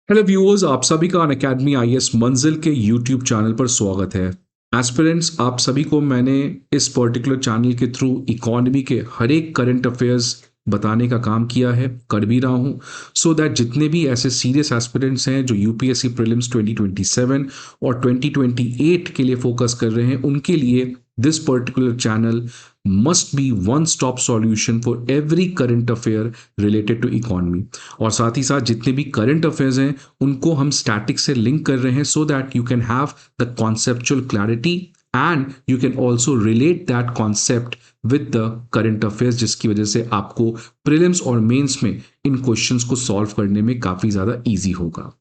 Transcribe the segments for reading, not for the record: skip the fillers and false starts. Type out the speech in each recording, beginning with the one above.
Hello viewers, आप सभी का अनअकैडमी आईएएस मंजिल के यूट्यूब चैनल पर स्वागत है। एस्पिरेंट्स, आप सभी को मैंने इस पर्टिकुलर चैनल के थ्रू इकोनॉमी के हर एक करंट अफेयर्स बताने का काम किया है, कर भी रहा हूँ, सो दैट जितने भी ऐसे सीरियस एस्पिरेंट्स हैं जो यूपीएससी प्रीलिम्स 2027 और 2028 के लिए फोकस कर रहे हैं, उनके लिए this particular channel must be one stop solution for every current affair related to economy. और साथ ही साथ जितने भी करंट अफेयर्स हैं उनको हम स्टैटिक से लिंक कर रहे हैं, so that you can have the conceptual clarity and you can also relate that concept with the current affairs, जिसकी वजह से आपको प्रीलिम्स और मेंस में इन क्वेश्चंस को सॉल्व करने में काफ़ी ज़्यादा ईजी होगा।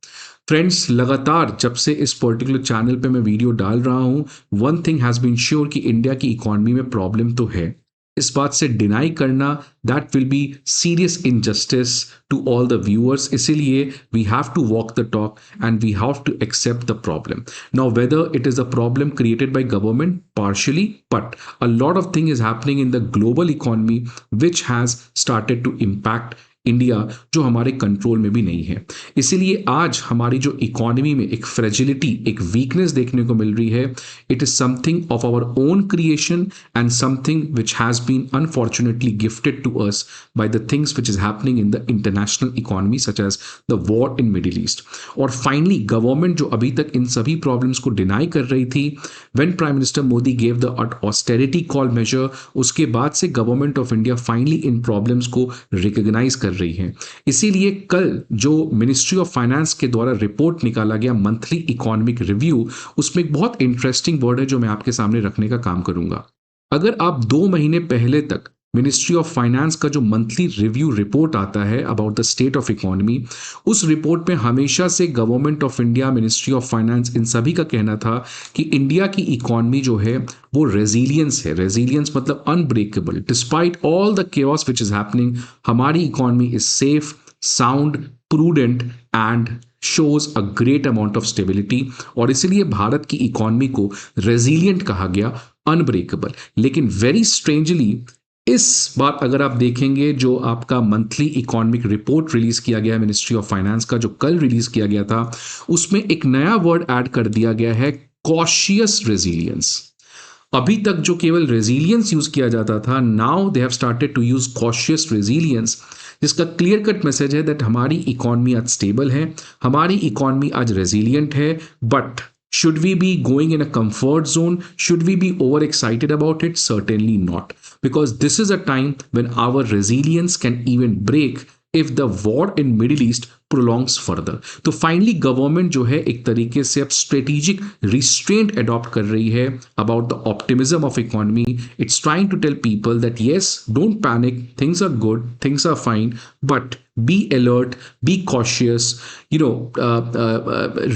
फ्रेंड्स, लगातार जब से इस पर्टिकुलर चैनल पे मैं वीडियो डाल रहा हूँ, one thing has been sure कि इंडिया की इकोनॉमी में प्रॉब्लम तो है। इस बात से डिनाई करना that will be serious injustice to all the viewers. इसीलिए we have to walk the talk and we have to accept the problem. Now whether it is a problem created by government partially, but a lot of thing is happening in the global economy which has started to impact India, जो हमारे control में भी नहीं है। इसीलिए आज हमारी जो इकोनॉमी में एक फ्रेजिलिटी, एक वीकनेस देखने को मिल रही है, it is something of our own creation and something which has been unfortunately gifted to us by the things which is happening in the international economy such as the war in Middle East. और finally government जो अभी तक इन सभी problems को deny कर रही थी, when prime minister Modi gave the austerity call measure, उसके बाद से गवर्नमेंट ऑफ इंडिया फाइनली इन प्रॉब्लम्स को रिकॉग्नाइज कर रही है। इसीलिए कल जो मिनिस्ट्री ऑफ फाइनेंस के द्वारा रिपोर्ट निकाला गया, मंथली इकोनॉमिक रिव्यू, उसमें एक बहुत इंटरेस्टिंग वर्ड है जो मैं आपके सामने रखने का काम करूंगा। अगर आप 2 महीने पहले तक मिनिस्ट्री ऑफ फाइनेंस का जो मंथली रिव्यू रिपोर्ट आता है about the state of economy, उस रिपोर्ट में हमेशा से government of India, ministry of finance, इन सभी का कहना था कि इंडिया की इकोनॉमी जो है वो रेजिलियंस है। रेजिलियंस मतलब unbreakable, despite all the chaos which is happening, हमारी economy is safe, sound, prudent and shows a great amount of stability. और इसीलिए भारत की इकोनॉमी को रेजिलियंट कहा गया, अनब्रेकेबल। लेकिन वेरी स्ट्रेंजली इस बार अगर आप देखेंगे, जो आपका मंथली इकोनॉमिक रिपोर्ट रिलीज किया गया है मिनिस्ट्री ऑफ फाइनेंस का, जो कल रिलीज किया गया था, उसमें एक नया वर्ड ऐड कर दिया गया है, कॉशियस रेजिलियंस। अभी तक जो केवल रेजिलियंस यूज किया जाता था, now they have started to use cautious resilience, जिसका क्लियर कट मैसेज है दैट हमारी इकोनॉमी आज स्टेबल है, हमारी इकोनॉमी आज रेजिलियंट है। But should we be going in a comfort zone? Should we be overexcited about it? Certainly not, because this is a time when our resilience can even break if the war in Middle East prolongs further। तो finally government जो है एक तरीके से अब strategic restraint adopt कर रही है about the optimism of economy. It's trying to tell people that yes, don't panic, things are good, things are fine, but be alert, be cautious,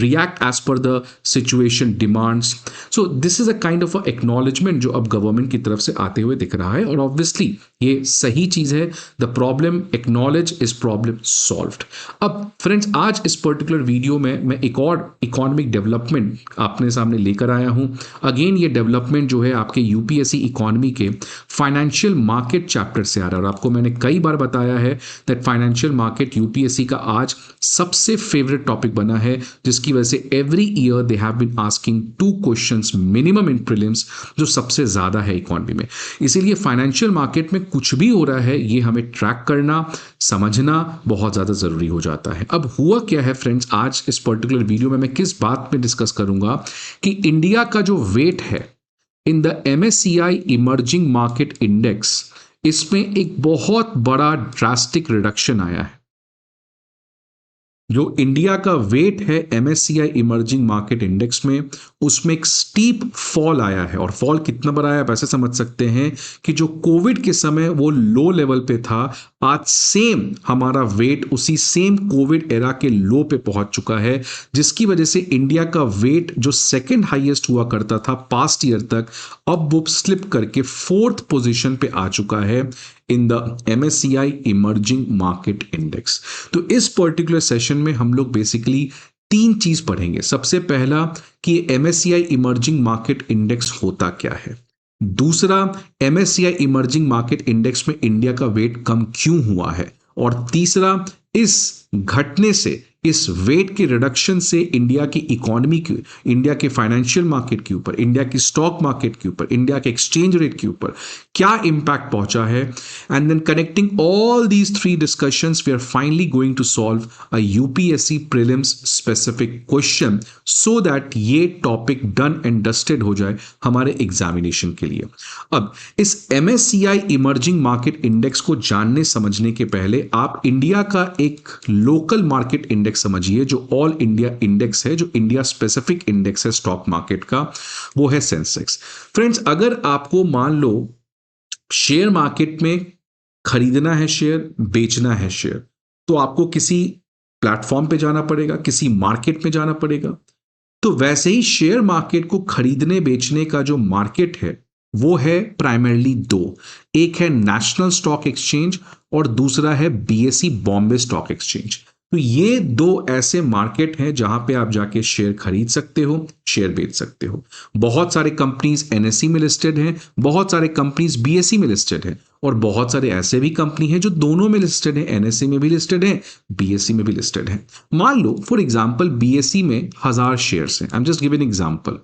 react as per the situation demands। so this is a kind of a acknowledgement जो अब government की तरफ से आते हुए दिख रहा है, और ऑब्वियसली ये सही चीज है। The problem acknowledge is problem solved. अब फ्रेंड्स, आज इस पर्टिकुलर वीडियो में मैं एक और इकोनॉमिक डेवलपमेंट आपने सामने लेकर आया हूं। अगेन ये डेवलपमेंट जो है आपके यूपीएससी इकोनॉमी के फाइनेंशियल मार्केट चैप्टर से आ रहा है, और आपको मैंने कई बार बताया है दैट फाइनेंशियल मार्केट यूपीएससी का आज सबसे फेवरेट टॉपिक बना है, जिसकी वजह से every year they have been asking 2 questions minimum in prelims, जो सबसे ज्यादा है इकोनॉमी में। इसीलिए फाइनेंशियल मार्केट में कुछ भी हो रहा है, ये हमें ट्रैक करना, समझना बहुत ज्यादा जरूरी हो जाता है। अब हुआ क्या है फ्रेंड्स, आज इस पर्टिकुलर वीडियो में मैं किस बात पे डिस्कस करूंगा कि इंडिया का जो वेट है in the MSCI emerging market index, इसमें एक बहुत बड़ा ड्रास्टिक रिडक्शन आया है। जो इंडिया का वेट है MSCI इमर्जिंग मार्केट इंडेक्स में, उसमें एक स्टीप फॉल आया है। और फॉल कितना बड़ा है आप ऐसे समझ सकते हैं कि जो कोविड के समय वो लो लेवल पे था, आज सेम हमारा वेट उसी सेम कोविड एरा के लो पे पहुंच चुका है, जिसकी वजह से इंडिया का वेट जो सेकंड हाईएस्ट हुआ करता था पास्ट ईयर तक, अब वो स्लिप करके 4th पोजीशन पे आ चुका है in the MSCI emerging market index. तो इस पर्टिकुलर सेशन में हम लोग बेसिकली 3 चीज पढ़ेंगे। सबसे पहला कि MSCI इमर्जिंग मार्केट इंडेक्स होता क्या है, दूसरा MSCI इमर्जिंग मार्केट इंडेक्स में इंडिया का वेट कम क्यों हुआ है, और तीसरा इस घटने से इस वेट के रिडक्शन से इंडिया की इकोनॉमी के, इंडिया के फाइनेंशियल मार्केट के ऊपर, इंडिया की स्टॉक मार्केट के ऊपर, इंडिया के एक्सचेंज रेट के ऊपर क्या इंपैक्ट पहुंचा है। And then connecting all these three discussions we are finally going to solve a UPSC prelims specific question so that ये टॉपिक डन एंड डस्टेड हो जाए हमारे एग्जामिनेशन के लिए। अब इस MSCI इमर्जिंग मार्केट इंडेक्स को जानने समझने के पहले आप इंडिया का एक लोकल मार्केट इंडेक्स समझिए जो ऑल इंडिया इंडेक्स है, जो इंडिया स्पेसिफिक इंडेक्स है स्टॉक मार्केट का, वो है सेंसेक्स। फ्रेंड्स, अगर आपको मान लो शेयर मार्केट में खरीदना है शेयर, बेचना है शेयर, तो आपको किसी प्लेटफॉर्म पे जाना पड़ेगा, किसी मार्केट में जाना पड़ेगा। तो वैसे ही शेयर मार्केट को खरीदने बेचने का जो मार्केट है वो है प्राइमरली दो, एक है नेशनल स्टॉक एक्सचेंज और दूसरा है BSE बॉम्बे स्टॉक एक्सचेंज। तो ये दो ऐसे मार्केट हैं जहां पे आप जाके शेयर खरीद सकते हो, शेयर बेच सकते हो। बहुत सारे कंपनीज NSE में लिस्टेड हैं, बहुत सारे कंपनीज BSE में लिस्टेड हैं, और बहुत सारे ऐसे भी कंपनी हैं जो दोनों में लिस्टेड है, NSE में भी लिस्टेड है, BSE में भी लिस्टेड है। मान लो फॉर एग्जांपल BSE में 1000 शेयर्स हैं, I am just giving example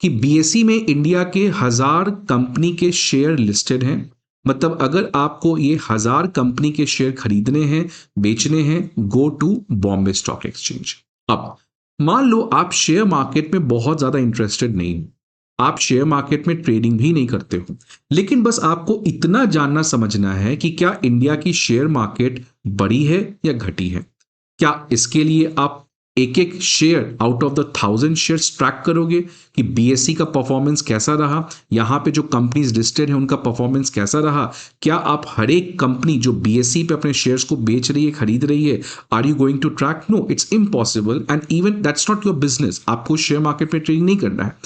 कि BSE में इंडिया के 1000 कंपनी के शेयर लिस्टेड हैं। मतलब अगर आपको ये 1000 कंपनी के शेयर खरीदने हैं, बेचने हैं, go to Bombay stock exchange. अब मान लो आप शेयर मार्केट में बहुत ज्यादा इंटरेस्टेड नहीं हो, आप शेयर मार्केट में ट्रेडिंग भी नहीं करते हो, लेकिन बस आपको इतना जानना समझना है कि क्या इंडिया की शेयर मार्केट बढ़ी है या घटी है। क्या इसके लिए आप एक एक share out of the 1000 shares track करोगे कि BSE का परफॉर्मेंस कैसा रहा, यहां पे जो कंपनीज लिस्टेड है उनका परफॉर्मेंस कैसा रहा। क्या आप हर एक कंपनी जो BSE पे अपने शेयर्स को बेच रही है, खरीद रही है, are you going to track? No, it's impossible and even that's not your business. आपको शेयर मार्केट में ट्रेडिंग नहीं करना है,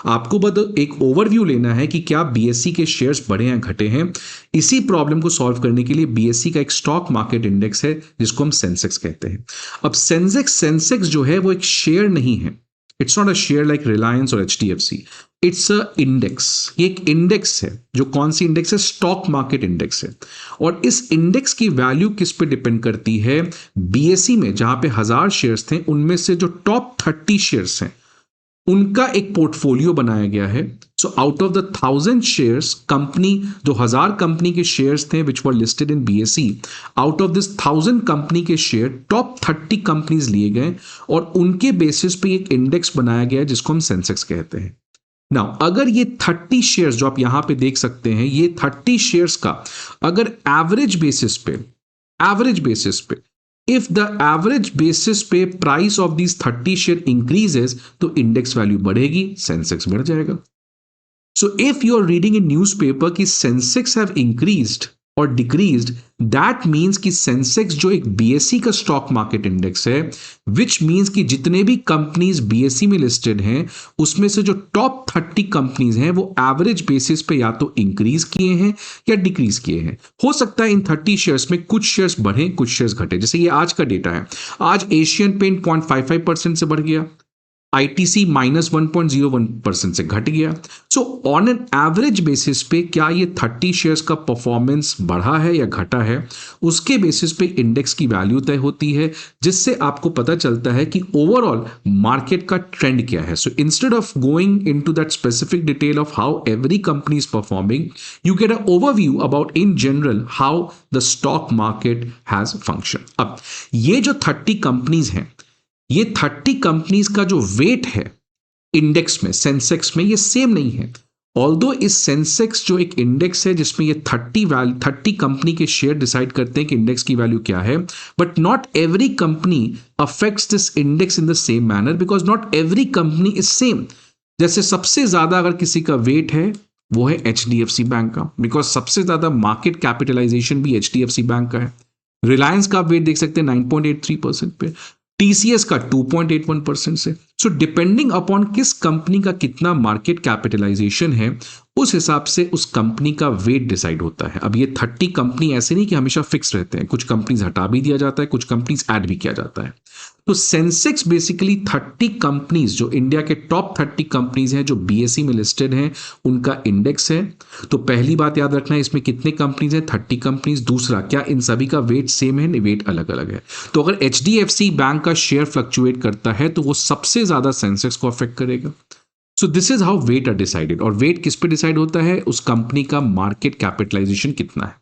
आपको बस एक ओवरव्यू लेना है कि क्या BSE के शेयर्स बढ़े हैं, घटे हैं। इसी प्रॉब्लम को सॉल्व करने के लिए BSE का एक स्टॉक मार्केट इंडेक्स है जिसको हम सेंसेक्स कहते हैं। अब सेंसेक्स जो है वो एक शेयर नहीं है, it's not a share like Reliance और HDFC, इट्स अ इंडेक्स। ये एक इंडेक्स है, जो कौन सी इंडेक्स है? स्टॉक मार्केट इंडेक्स है। और इस इंडेक्स की वैल्यू किस पे डिपेंड करती है? BSE में जहां पे 1000 शेयर्स थे उनमें से जो टॉप 30 शेयर्स हैं उनका एक पोर्टफोलियो बनाया गया है। So out of the 1000 shares, company जो 1000 कंपनी के शेयर्स थे which were listed in BSE, out of this 1000 company के शेयर टॉप 30 कंपनीज लिए गए और उनके बेसिस पे एक इंडेक्स बनाया गया है जिसको हम सेंसेक्स कहते हैं। नाउ अगर ये 30 शेयर्स जो आप यहां पे देख सकते हैं, ये 30 शेयर्स का अगर एवरेज बेसिस पे if the average basis पे price of these 30 share increases तो index value बढ़ेगी, सेंसेक्स बढ़ जाएगा। So if you are reading in newspaper कि सेंसेक्स have increased और डिक्रीज्ड, दैट मीन्स कि सेंसेक्स जो एक BSE का स्टॉक मार्केट इंडेक्स है, विच मीन्स कि जितने भी कंपनीज BSE में लिस्टेड हैं उसमें से जो टॉप 30 कंपनीज हैं वो एवरेज बेसिस पे या तो इंक्रीज किए हैं या डिक्रीज किए हैं। हो सकता है इन 30 शेयर्स में कुछ शेयर्स बढ़े, कुछ शेयर्स घटे। जैसे ये आज का डेटा है, आज एशियन पेंट 0.55% से बढ़ गया, ITC -1.01% से घट गया। So on an average basis पे क्या ये 30 शेयर्स का परफॉर्मेंस बढ़ा है या घटा है, उसके बेसिस पे इंडेक्स की वैल्यू तय होती है, जिससे आपको पता चलता है कि ओवरऑल मार्केट का ट्रेंड क्या है। So instead of going into that specific detail of how every company is performing, you get a overview about in general how the stock market has function. अब ये जो 30 कंपनीज हैं, ये 30 companies का जो वेट है इंडेक्स में, Sensex में, ये सेम नहीं है। ऑल्दो इस सेंसेक्स जो एक इंडेक्स है जिसमें ये 30 कंपनी के शेयर डिसाइड करते हैं कि इंडेक्स की वैल्यू क्या है, but not every company affects this index in the same manner, because not every company is same. जैसे सबसे ज्यादा अगर किसी का वेट है वो है HDFC बैंक का, बिकॉज सबसे ज्यादा मार्केट कैपिटलाइजेशन भी HDFC बैंक का है। रिलायंस का वेट देख सकते हैं 9.83% पे, TCS का 2.81% से। सो डिपेंडिंग अपॉन किस कंपनी का कितना मार्केट कैपिटलाइजेशन है, उस हिसाब से उस कंपनी का वेट डिसाइड होता है। अब ये 30 कंपनी ऐसे नहीं कि हमेशा फिक्स रहते हैं, कुछ कंपनीज हटा भी दिया जाता है, कुछ कंपनीज ऐड भी किया जाता है। तो सेंसेक्स बेसिकली 30 कंपनीज, जो इंडिया के टॉप 30 कंपनीज हैं जो बीएसई में लिस्टेड हैं, उनका इंडेक्स है। तो पहली बात याद रखना है, इसमें कितने कंपनीज हैं? 30 कंपनीज। दूसरा, क्या इन सभी का वेट सेम है? नहीं, वेट अलग अलग है। तो अगर एचडीएफसी बैंक का शेयर फ्लक्चुएट करता है तो वो सबसे ज्यादा सेंसेक्स को अफेक्ट करेगा। So this is how weights are decided. और वेट किस पे डिसाइड होता है? उस कंपनी का मार्केट कैपिटलाइजेशन कितना है।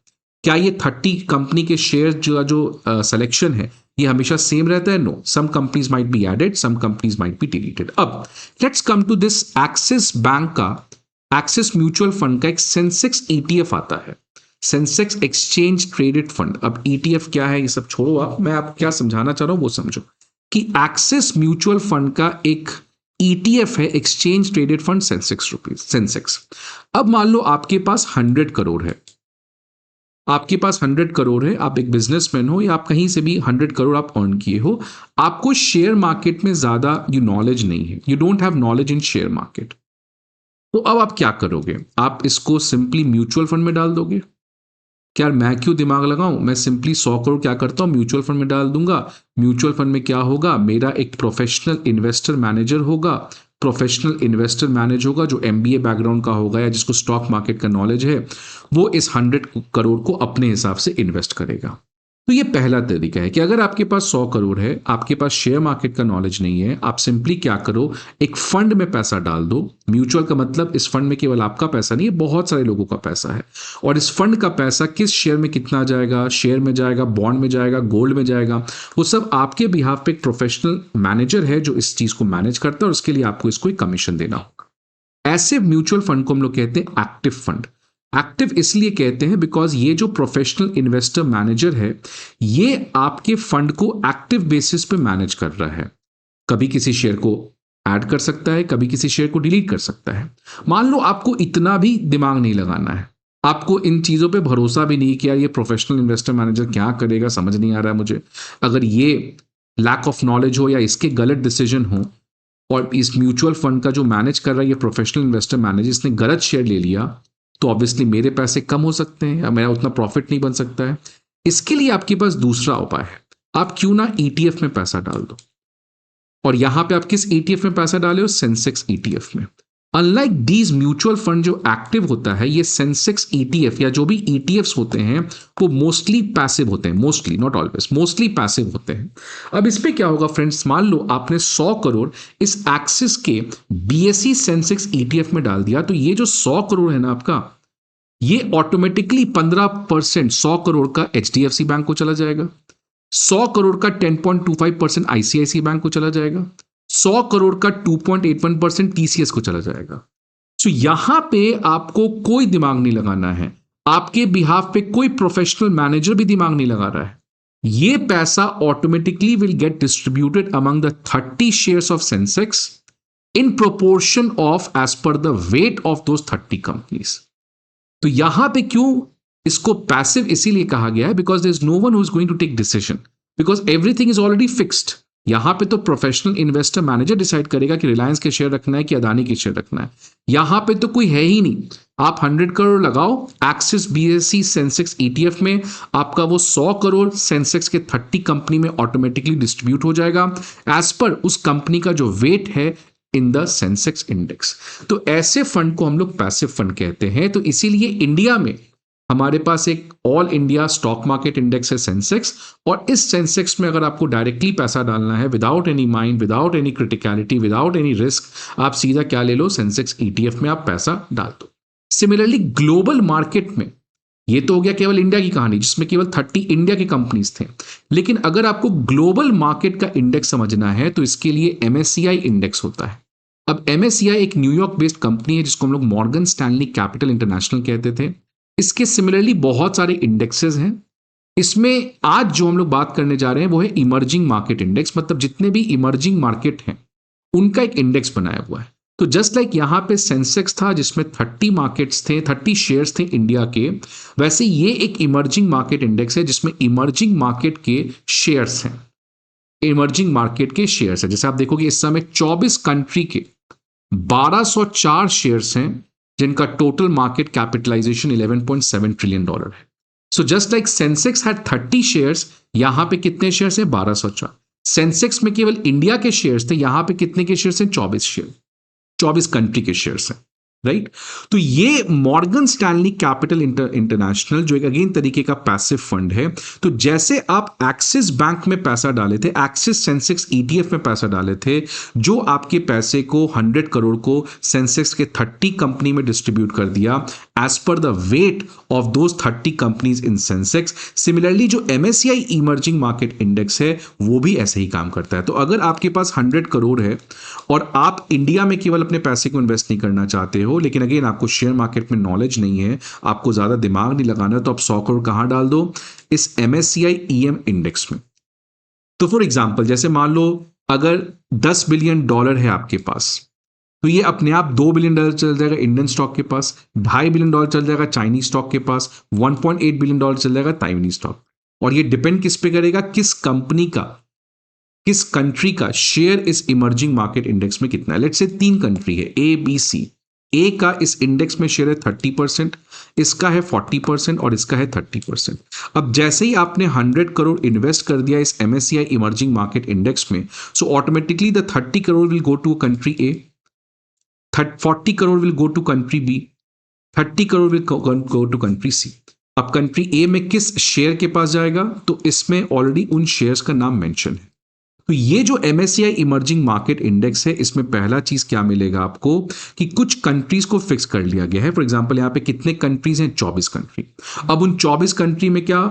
क्या ये 30 कंपनी के शेयर जो सिलेक्शन है ये हमेशा सेम रहता है? No, some companies might be added, some companies might be deleted. अब let's come to this Axis Bank का, एक्सिस म्यूचुअल फंड का एक सेंसेक्स ईटीएफ आता है, सेंसेक्स एक्सचेंज ट्रेडेड फंड। अब ईटीएफ क्या है ये सब छोड़ो, आप, मैं आपको क्या समझाना चाह रहा हूं वो समझो कि एक्सिस म्यूचुअल फंड का एक ईटीएफ है, एक्सचेंज ट्रेडेड फंड सेंसेक्स। अब मान लो आपके पास 100 करोड़ है, आपके पास 100 करोड़ है, आप एक बिजनेसमैन हो या आप कहीं से भी 100 करोड़ आप अर्न किए हो, आपको शेयर मार्केट में ज्यादा नॉलेज नहीं है, you don't have knowledge in share market. तो अब आप क्या करोगे? आप इसको सिंपली म्यूचुअल फंड में डाल दोगे। क्या मैं क्यों दिमाग लगाऊं, मैं सिंपली 100 करोड़ क्या करता हूं, म्यूचुअल फंड में डाल दूंगा। म्यूचुअल फंड में क्या होगा, मेरा एक प्रोफेशनल इन्वेस्टर मैनेजर होगा, प्रोफेशनल इन्वेस्टर मैनेज होगा जो एमबीए बैकग्राउंड का होगा या जिसको स्टॉक मार्केट का नॉलेज है, वो इस 100 करोड़ को अपने हिसाब से इन्वेस्ट करेगा। तो ये पहला तरीका है कि अगर आपके पास 100 करोड़ है, आपके पास शेयर मार्केट का नॉलेज नहीं है, आप सिंपली क्या करो, एक फंड में पैसा डाल दो। म्यूचुअल का मतलब इस फंड में केवल आपका पैसा नहीं है, बहुत सारे लोगों का पैसा है। और इस फंड का पैसा किस शेयर में कितना जाएगा, शेयर में जाएगा, बॉन्ड में जाएगा, गोल्ड में जाएगा, वो सब आपके बिहाफ पे एक प्रोफेशनल मैनेजर है जो इस चीज को मैनेज करता है, और उसके लिए आपको इसको एक कमीशन देना होगा। ऐसे म्यूचुअल फंड को हम लोग कहते हैं एक्टिव फंड। एक्टिव इसलिए कहते हैं बिकॉज ये जो प्रोफेशनल इन्वेस्टर मैनेजर है, ये आपके फंड को एक्टिव बेसिस पे मैनेज कर रहा है। कभी किसी शेयर को ऐड कर सकता है, कभी किसी शेयर को डिलीट कर सकता है। मान लो आपको इतना भी दिमाग नहीं लगाना है, आपको इन चीजों पे भरोसा भी नहीं कि यार ये प्रोफेशनल इन्वेस्टर मैनेजर क्या करेगा, समझ नहीं आ रहा है मुझे। अगर ये लैक ऑफ नॉलेज हो या इसके गलत डिसीजन हो, और इस म्यूचुअल फंड का जो मैनेज कर रहा है ये प्रोफेशनल इन्वेस्टर मैनेजर, इसने गलत शेयर ले लिया, तो ऑब्वियसली मेरे पैसे कम हो सकते हैं या मेरा उतना प्रॉफिट नहीं बन सकता है। इसके लिए आपके पास दूसरा उपाय है, आप क्यों ना ईटीएफ में पैसा डाल दो। और यहां पे आप किस ईटीएफ में पैसा डाले हो? सेंसेक्स ईटीएफ में। अनलाइक दीज म्यूचुअल फंड जो एक्टिव होता है, ये सेंसेक्स ईटीएफ या जो भी ईटीएफ्स होते हैं वो मोस्टली पैसिव होते हैं, mostly, not always, mostly passive होते हैं। अब इस पे क्या होगा फ्रेंड्स, मान लो आपने 100 करोड़ इस एक्सिस के बीएसई सेंसेक्स ईटीएफ में डाल दिया, तो ये जो 100 करोड़ है ना आपका, ये ऑटोमेटिकली 15% 100 करोड़ का एचडीएफसी बैंक को चला जाएगा, 100 करोड़ का 10.25% आईसीआईसी बैंक को चला जाएगा, 100 करोड़ का 2.81% टीसीएस को चला जाएगा। तो यहां पे आपको कोई दिमाग नहीं लगाना है, आपके बिहाफ पे कोई प्रोफेशनल मैनेजर भी दिमाग नहीं लगा रहा है। ये पैसा automatically will get distributed among the 30 shares of Sensex in proportion of as per the weight of those 30 companies. तो यहां पे क्यों इसको पैसिव इसीलिए कहा गया है, because there is no one who is going to take decision, because everything is already fixed. यहां पे तो प्रोफेशनल इन्वेस्टर मैनेजर डिसाइड करेगा कि रिलायंस के शेयर रखना है कि अदानी के शेयर रखना है। यहां पे तो कोई है ही नहीं। आप 100 करोड़ लगाओ एक्सिस बीएसई सेंसेक्स ईटीएफ में, आपका वो 100 करोड़ सेंसेक्स के 30 कंपनी में ऑटोमेटिकली डिस्ट्रीब्यूट हो जाएगा एज पर उस कंपनी का जो वेट है इन द सेंसेक्स इंडेक्स। तो ऐसे फंड को हम लोग पैसिव फंड कहते हैं। तो इसीलिए इंडिया में हमारे पास एक all India stock market index है सेंसेक्स, और इस सेंसेक्स में अगर आपको डायरेक्टली पैसा डालना है without any mind, without any criticality, without any risk, आप सीधा क्या ले लो, सेंसेक्स ईटीएफ में आप पैसा डाल दो। सिमिलरली ग्लोबल मार्केट में, ये तो हो गया केवल इंडिया की कहानी जिसमें केवल 30 इंडिया की कंपनीज थे, लेकिन अगर आपको ग्लोबल मार्केट का इंडेक्स समझना है तो इसके लिए एमएससीआई इंडेक्स होता है। अब एमएससीआई एक न्यूयॉर्क बेस्ड कंपनी है जिसको हम लोग मॉर्गन स्टैनली कैपिटल इंटरनेशनल कहते थे। इसके सिमिलरली बहुत सारे इंडेक्सेस हैं। इसमें आज जो हम लोग बात करने जा रहे हैं वो है इमर्जिंग मार्केट इंडेक्स, मतलब जितने भी इमर्जिंग मार्केट हैं उनका एक इंडेक्स बनाया हुआ है। तो जस्ट लाइक यहां पे सेंसेक्स था जिसमें 30 मार्केट्स थे, 30 शेयर्स थे इंडिया के, वैसे ये एक इमर्जिंग मार्केट इंडेक्स है जिसमें इमर्जिंग मार्केट के शेयर्स हैं, इमर्जिंग मार्केट के शेयर्स हैं। जैसे आप देखोगे इस समय 24 कंट्री के 1204 शेयर्स हैं जिनका टोटल मार्केट कैपिटलाइजेशन $11.7 ट्रिलियन है। So just like Sensex had 30 shares, यहां पे कितने शेयर्स हैं? 1204। सेंसेक्स में केवल इंडिया के शेयर्स थे, यहां पे कितने के शेयर्स हैं? 24 शेयर, 24 कंट्री के शेयर्स हैं, राइट। तो ये मॉर्गन स्टैनली कैपिटल इंटरनेशनल जो एक अगेन तरीके का पैसिव फंड है। तो जैसे आप एक्सिस बैंक में पैसा डाले थे, एक्सिस सेंसेक्स ईटीएफ में पैसा डाले थे, जो आपके पैसे को 100 करोड़ को सेंसेक्स के 30 कंपनी में डिस्ट्रीब्यूट कर दिया as per the weight of those 30 companies in Sensex. Similarly जो एमएससीआई इमर्जिंग मार्केट इंडेक्स है वो भी ऐसे ही काम करता है। तो अगर आपके पास 100 करोड़ है और आप इंडिया में केवल अपने पैसे को इन्वेस्ट नहीं करना चाहते हो, लेकिन अगेन आपको शेयर मार्केट में नॉलेज नहीं है, आपको ज्यादा दिमाग नहीं लगाना, तो आप 100 करोड़ कहां डाल दो? इस एमएससीआई ईएम इंडेक्स में। तो फॉर एग्जांपल जैसे मान लो अगर $10 बिलियन है आपके पास, तो ये अपने आप $2 बिलियन चल जाएगा इंडियन स्टॉक के पास, $2.5 बिलियन चल जाएगा चाइनीज स्टॉक के पास, $1.8 बिलियन चल जाएगा ताइवानी स्टॉक। और ये डिपेंड किस पे करेगा? किस कंपनी का, किस कंट्री का शेयर इस इमर्जिंग मार्केट इंडेक्स में कितना है। लेट्स से 3 कंट्री है ए बी सी। ए का इस इंडेक्स में शेयर है 30%, इसका है 40% और इसका है 30%। अब जैसे ही आपने 100 करोड़ इन्वेस्ट कर दिया इस एमएससीआई इमर्जिंग मार्केट इंडेक्स में, so automatically the 30 crore will go to country A, 40 crore will go to country B, 30 crore will go to country C. अब कंट्री ए में किस शेयर के पास जाएगा? तो इसमें ऑलरेडी उन शेयर्स का नाम मेंशन है। तो ये जो एमएससीआई इमर्जिंग मार्केट इंडेक्स है, इसमें पहला चीज क्या मिलेगा आपको कि कुछ कंट्रीज को फिक्स कर लिया गया है। फॉर एग्जांपल यहां पे कितने कंट्रीज हैं? 24 कंट्री। अब उन 24 कंट्री में क्या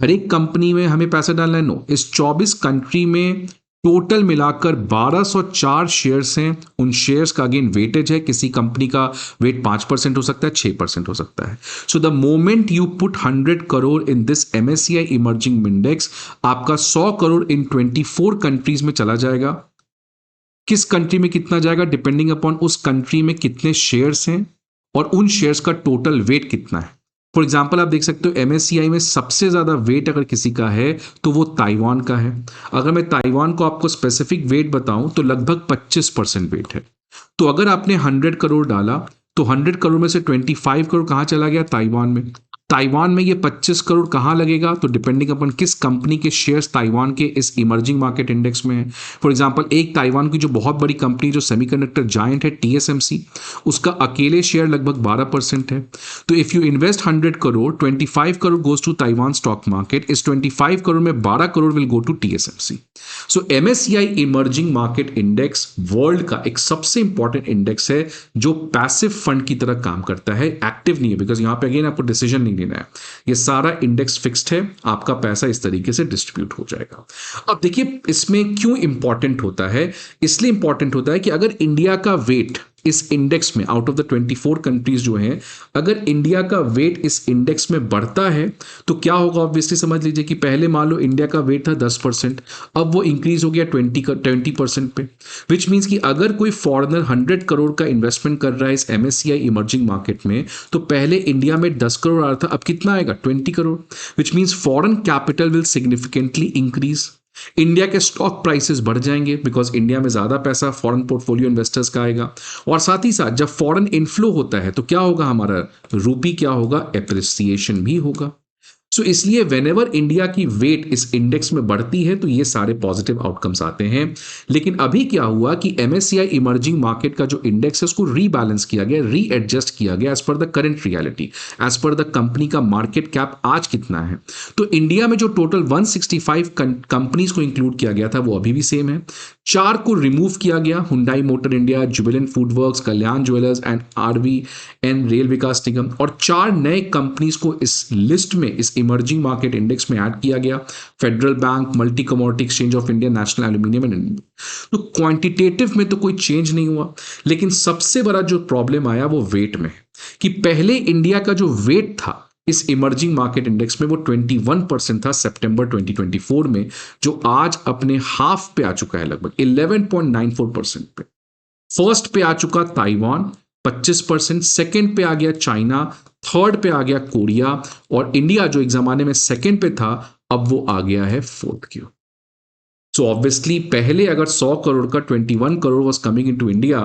हर एक कंपनी में हमें पैसा डालना है? नो। इस 24 कंट्री में टोटल मिलाकर 1204 शेयर्स हैं। उन शेयर्स का अगेन वेटेज है, किसी कंपनी का वेट 5% हो सकता है, 6% हो सकता है। So the moment you put 100 crore in this MSCI emerging index, आपका 100 करोड़ इन 24 कंट्रीज में चला जाएगा। किस कंट्री में कितना जाएगा? डिपेंडिंग अपॉन उस कंट्री में कितने शेयर्स हैं और उन शेयर्स का टोटल वेट कितना है। फॉर एग्जाम्पल आप देख सकते हो एमएससीआई में सबसे ज्यादा वेट अगर किसी का है तो वो ताइवान का है। अगर मैं ताइवान को आपको स्पेसिफिक वेट बताऊं तो लगभग 25% वेट है। तो अगर आपने 100 करोड़ डाला तो 100 करोड़ में से 25 करोड़ कहां चला गया? ताइवान में। ताइवान में ये 25 करोड़ कहां लगेगा? तो डिपेंडिंग अपन किस कंपनी के शेयर्स ताइवान के इस इमर्जिंग मार्केट इंडेक्स में है। फॉर एग्जांपल एक ताइवान की जो बहुत बड़ी कंपनी जो सेमीकंडक्टर जायंट है टीएसएमसी, उसका अकेले शेयर लगभग 12% है। तो if you invest 100 crore, 25 crore goes to Taiwan stock market, इस 25 करोड़ में 12 crore will go to TSMC. So MSCI emerging market index world का एक सबसे इंपॉर्टेंट इंडेक्स है जो पैसिव फंड की तरह काम करता है, एक्टिव नहीं है, बिकॉज यहां पे अगेन आपको डिसीजन नहीं लेना है। ये सारा इंडेक्स फिक्स्ड है, आपका पैसा इस तरीके से डिस्ट्रीब्यूट हो जाएगा। अब देखिए इसमें क्यों इंपॉर्टेंट होता है? इसलिए इंपॉर्टेंट होता है कि अगर इंडिया का वेट इस इंडेक्स में आउट ऑफ द 24 कंट्रीज जो हैं, अगर इंडिया का वेट इस इंडेक्स में बढ़ता है तो क्या होगा? ऑब्वियसली समझ लीजिए कि पहले मान लो इंडिया का वेट था 10%, अब वो इंक्रीज हो गया 20% पे, विच मीन्स कि अगर कोई फॉरेनर 100 करोड़ का इन्वेस्टमेंट कर रहा है इस एमएससीआई इमर्जिंग मार्केट में, तो पहले इंडिया में 10 करोड़ आ रहा था, अब कितना आएगा? 20 crore, which means foreign capital will significantly increase. India के स्टॉक प्राइसेस बढ़ जाएंगे बिकॉज इंडिया में ज्यादा पैसा फॉरेन पोर्टफोलियो इन्वेस्टर्स का आएगा। और साथ ही साथ जब फॉरेन इनफ्लो होता है तो क्या होगा? हमारा रूपी क्या होगा? एप्रिसिएशन भी होगा। सो इसलिए वेनेवर इंडिया की वेट इस इंडेक्स में बढ़ती है तो ये सारे पॉजिटिव आउटकम्स आते हैं। लेकिन अभी क्या हुआ कि एमएससीआई इमर्जिंग मार्केट का जो इंडेक्स है उसको रीबैलेंस किया गया, रीएडजस्ट किया गया as per the current reality, as per the company का मार्केट कैप आज कितना है। तो इंडिया में जो टोटल 165 कंपनीज को इंक्लूड किया गया था वो अभी भी सेम है। 4 को रिमूव किया गया, Hyundai Motor India, Jubilant FoodWorks, Kalyan Jewellers and RVN Rail Vikas Nigam, और 4 नए कंपनीज को इस लिस्ट में, इस इमर्जिंग मार्केट इंडेक्स में ऐड किया गया। Federal Bank, Multi Commodity Exchange of India, National Aluminium and. तो क्वांटिटेटिव में तो कोई चेंज नहीं हुआ, लेकिन सबसे बड़ा जो प्रॉब्लम आया वो वेट में, कि पहले इंडिया का जो वेट था इस इमर्जिंग मार्केट इंडेक्स में वो 21% था सितंबर 2024 में, जो आज अपने हाफ पे आ चुका है, लगभग 11.94% पे। फर्स्ट पे आ चुका ताइवान 25%, सेकेंड पे आ गया चाइना, थर्ड पे आ गया कोरिया, और इंडिया जो एक जमाने में सेकेंड पे था अब वो आ गया है फोर्थ क्यू। सो ऑब्वियसली पहले अगर 100 करोड़ का 21 crore was coming into India,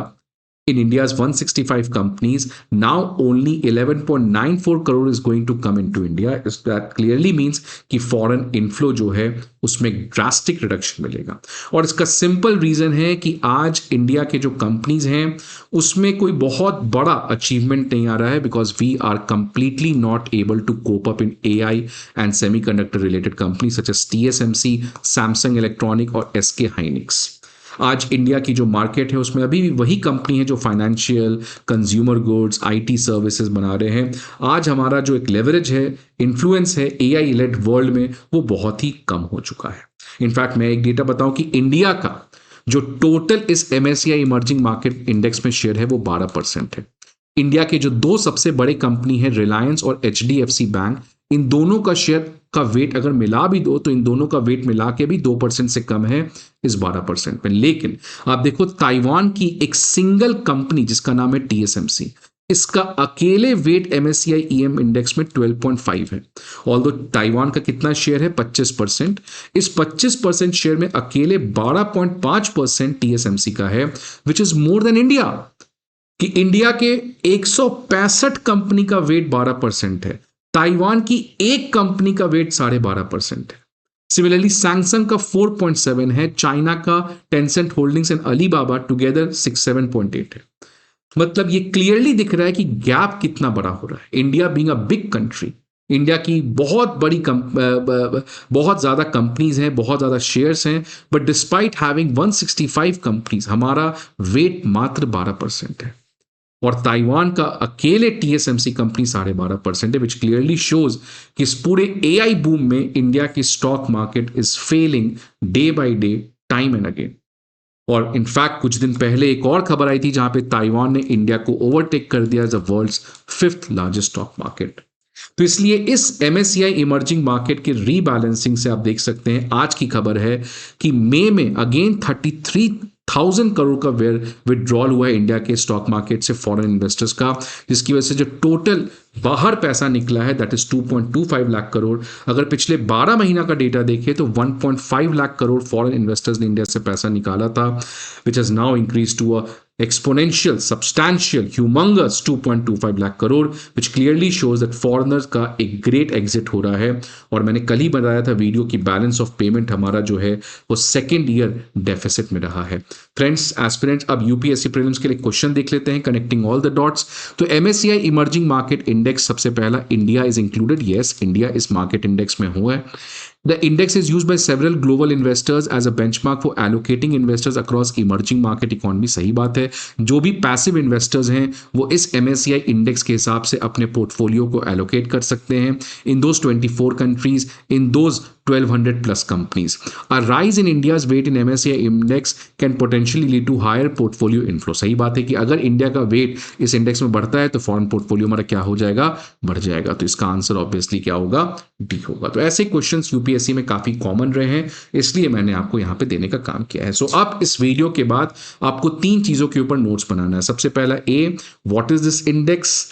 in India's 165 companies, now only 11.94 crore is going to come into India. That clearly means कि foreign inflow जो है उसमें ड्रास्टिक रिडक्शन मिलेगा। और इसका सिंपल रीजन है कि आज इंडिया के जो कंपनीज हैं उसमें कोई बहुत बड़ा अचीवमेंट नहीं आ रहा है, because we are completely not able to cope up in AI and semiconductor related company such as TSMC, Samsung electronic और SK हाइनिक्स। आज इंडिया की जो मार्केट है उसमें अभी भी वही कंपनी है जो financial, consumer goods, IT services बना रहे हैं। आज हमारा जो एक लेवरेज है, इन्फ्लुएंस है AI लेड वर्ल्ड में, वो बहुत ही कम हो चुका है। इनफैक्ट मैं एक डेटा बताऊं कि इंडिया का जो टोटल इस MSCI इमर्जिंग मार्केट इंडेक्स में शेयर है वो 12% है। इंडिया के जो दो सबसे बड़े कंपनी है रिलायंस और HDFC बैंक, इन दोनों का शेयर का वेट अगर मिला भी दो तो इन दोनों का वेट मिला के भी 2% से कम है इस 12% में। लेकिन आप देखो ताइवान की एक सिंगल कंपनी जिसका नाम है TSMC, इसका अकेले वेट MSCI EM इंडेक्स में 12.5 है। ऑल्दो ताइवान का कितना शेयर है 25%, इस 25% शेयर में अकेले 12.5% TSMC का है, which is more than India. कि इंडिया के 165 कंपनी का वेट 12% है, ताइवान की एक कंपनी का वेट 12.5% है। सिमिलरली सैमसंग का 4.7 है, चाइना का Tencent holdings and Alibaba together 6.7.8 है। मतलब ये क्लियरली दिख रहा है कि गैप कितना बड़ा हो रहा है। India being a big country, India की बहुत बड़ी बहुत ज्यादा कंपनीज हैं, बहुत ज्यादा शेयर्स हैं, बट डिस्पाइट हैविंग 165 कंपनीज हमारा वेट मात्र 12% है। और ताइवान का अकेले TSMC कंपनी 12.5% है, विच क्लियरली शोज कि इस पूरे AI बूम में इंडिया की stock market is failing day by day, time and again. और इनफैक्ट कुछ दिन पहले एक और खबर आई थी जहां पे ताइवान ने इंडिया को ओवरटेक कर दिया as a world's 5th largest stock market. तो इसलिए इस MSCI इमर्जिंग मार्केट के रीबैलेंसिंग से आप देख सकते हैं, आज की खबर है कि मई में अगेन 33,000 करोड़ का विड्रॉल हुआ है इंडिया के स्टॉक मार्केट से फॉरेन इन्वेस्टर्स का, जिसकी वजह से जो टोटल बाहर पैसा निकला है दैट इज 2.25 लाख करोड़। अगर पिछले 12 महीना का डेटा देखें तो 1.5 लाख करोड़ फॉरेन इन्वेस्टर्स ने इंडिया से पैसा निकाला था, which has now increase to a exponential, substantial, humongous 2.25 lakh crore, which clearly shows that foreigners का एक great exit हो रहा है। और मैंने कल ही बताया था वीडियो की बैलेंस ऑफ पेमेंट हमारा जो है वो सेकेंड ईयर डेफिसिट में रहा है। फ्रेंड्स, एस्पिरेंट्स, अब UPSC प्रीलिम्स के लिए क्वेश्चन देख लेते हैं, कनेक्टिंग ऑल द डॉट्स। तो MSCI इमर्जिंग मार्केट इंडेक्स, सबसे पहला India is included, yes India इस मार्केट इंडेक्स में हुआ है। The index is used by several global investors as a benchmark for allocating investors across emerging market economy। सही बात है, जो भी पैसिव इन्वेस्टर्स हैं वो इस MSCI इंडेक्स के हिसाब से अपने पोर्टफोलियो को एलोकेट कर सकते हैं in those 24 countries, in those 1200 plus companies. A rise in India's weight in MSCI index can potentially lead to higher portfolio inflow। सही बात है कि अगर इंडिया का वेट इस इंडेक्स में बढ़ता है तो फॉरेन पोर्टफोलियो हमारा क्या हो जाएगा, बढ़ जाएगा। तो इसका आंसर ऑब्वियसली क्या होगा, डी होगा। तो ऐसे क्वेश्चंस UPSC में काफी कॉमन रहे हैं, इसलिए मैंने आपको यहाँ पे देने का काम किया है। सो अब इस वीडियो के बाद आपको 3 चीजों के ऊपर नोट्स बनाना है। सबसे पहला A, what is this index,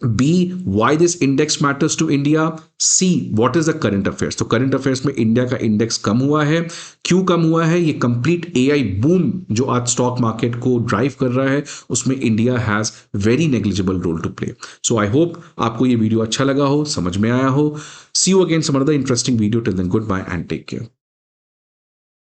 B, why this index matters to India, C, what is the current affairs। तो करंट अफेयर्स में इंडिया का इंडेक्स कम हुआ है, क्यों कम हुआ है, ये कंप्लीट AI बूम जो आज स्टॉक मार्केट को ड्राइव कर रहा है उसमें India has very negligible role to play. So I hope आपको ये वीडियो अच्छा लगा हो, समझ में आया हो। See you again some other interesting video, till then goodbye and take care.